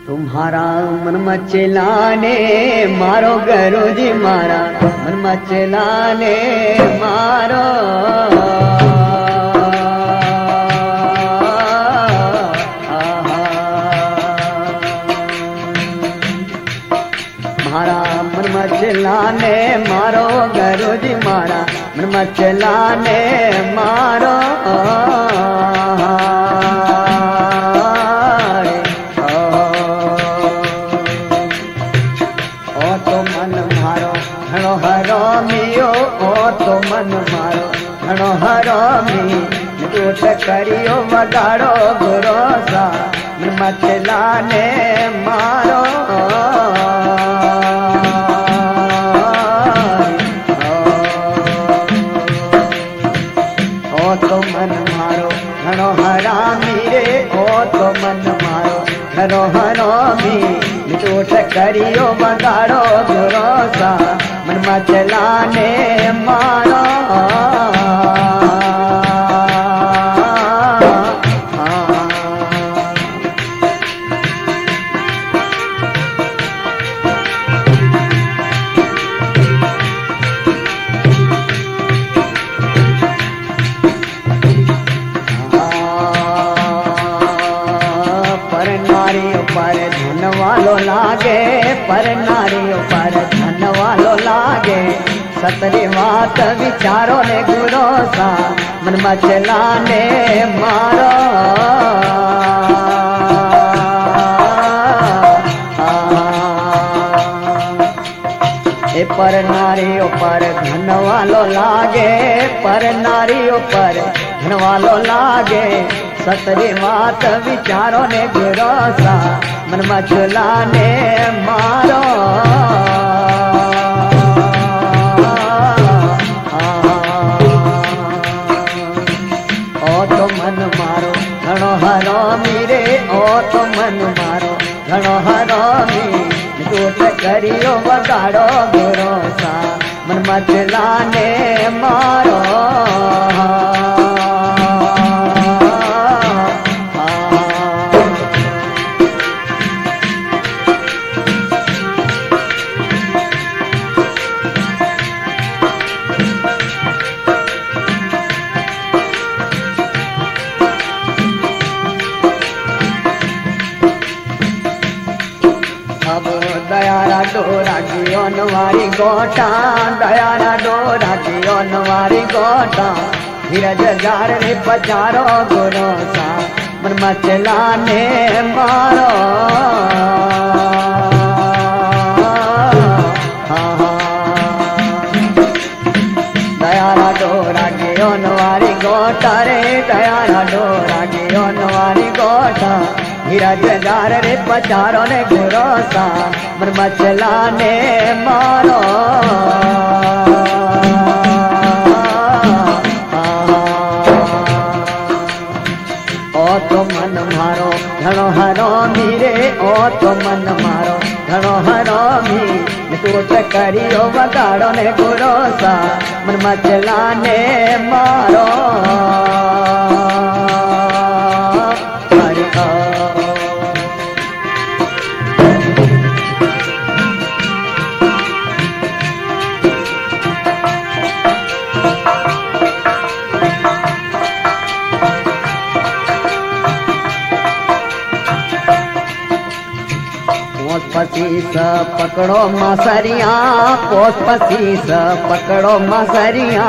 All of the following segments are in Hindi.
तुम्हारा मन मचलाने मारो गुरुजी मारा मन मचलाने मारो मारा मन मचलाने मारो गुरुजी मारा मन मचलाने मारो हरामियो ओ तो मन मारो घणो हरामी टूट करियो वगाड़ो गुरो सा मन मचलाने मारो ओ तो मन मारो घणो हरामी रे ओ तो मन मारो घणो हरामी टूट करियो वगाड़ो गुरो सा मन मचलाने मारो पर नारी पर धन वालो लागे पर नारी पर धन वालो लागे सतरी बात विचारो ने गुरो सा मन मचलाने मारो पर नारी पर धन वालो लागे पर नारी पर धन वालो लागे सतरी बात विचारो ने गुरो सा मन मचलाने मारो ओ तो मन मारो घणो हरामी रे ओ तो मन मारो घणो हरामी टूट करियो वगाड़ो गुरो सा मन मचलाने मारो दयारा डोरा जियो नवारी गोटा दयारा डोरा जियो नवारी गोटा धीरज जार रे पचारो गुरो सा मन मचलाने मारो दयारा डोरा जियो नवारी गोटा रे दयारा डोरा जियो नवारी गोटा धीरज जार रे पचारो ने गुरो सा मन मचलाने मारो ओ तो मन मारो घणो हरामी रे ओ तो मन मारो घणो हरामी टूट करियो वगाड़ो ने गुरो सा मन मचलाने मारो पसीस पकड़ो मासरिया पोस पसीस पकड़ो मासरिया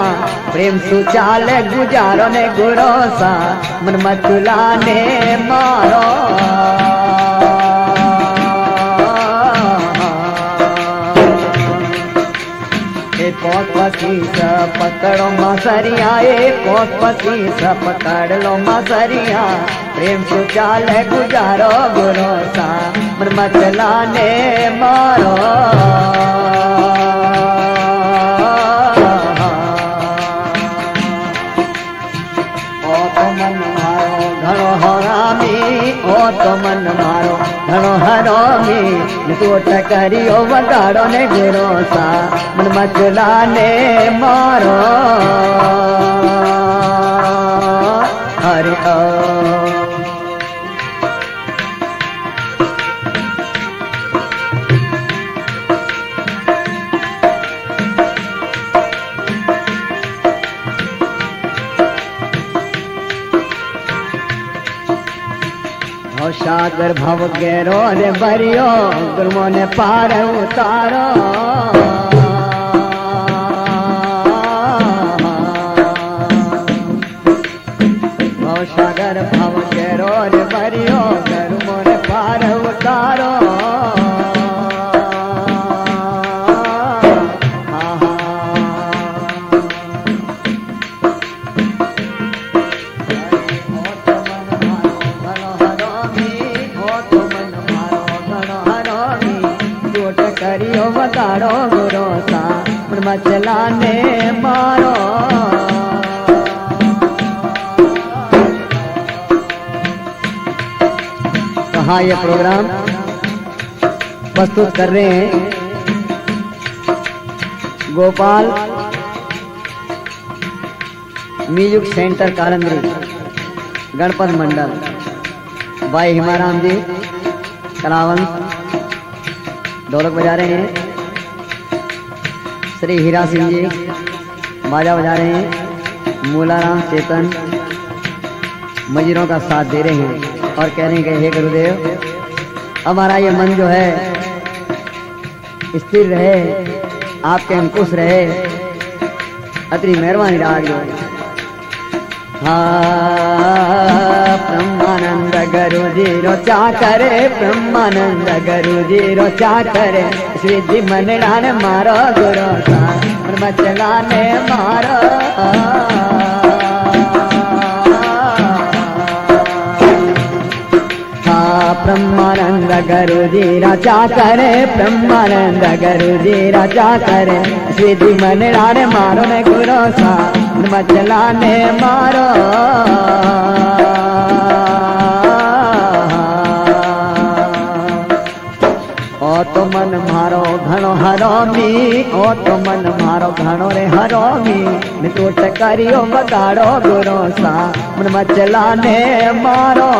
प्रेम सुचाल गुजारो ने गुरो सा मन मचलाने मारो पोस पसीस पकड़ो मासरिया पोस पसीस पकड़ लो मासरिया प्रेम सुचाल गुजारो गुरो सा मन मचलाने मारो ओ तो मन मारो घणो हरामी ओ तो मन मारो घणो हरामी टूट करियो वगाड़ो ने गुरो सा मन मचलाने मारो हरि सागर भव गेरो रे भरियो गुरुओं ने पार उतारो सागर भव गेरो रे भरियो गुरुओं ने पार उतारो करियो बगाड़ो गुरो सा मचलाने मारो कहा ये प्रोग्राम प्रस्तुत कर रहे हैं गोपाल म्यूजिक सेंटर कारंद्री गणपत मंडल भाई हिमाराम जी कलावंत ढोलक बजा रहे हैं। श्री हीरा सिंह जी बाजा बजा रहे हैं। मूलाराम चेतन मजीरों का साथ दे रहे हैं और कह रहे हैं कि हे गुरुदेव हमारा ये मन जो है स्थिर रहे, आपके अंकुश रहे, अतरी मेहरबानी राग जो ब्रह्मानंद गुरु जी रो चाकरे ब्रह्मानंद गुरु जी रो चाकरे श्रीजी मनडाने मारो गुरु सा मचलाने मारो ब्रह्मानंद गुरु जी रा चाकरे ब्रह्मानंद गुरु जी रा चाकरे श्रीजी मनडाने मारो ने गुरु सा मचलाने मारो ओ तो मन मारो घणो हरोमी ओ तो मन मारो घणो रे हरोमी मिटोट करियो बगाड़ो गुरो सा मन मचलाने मारो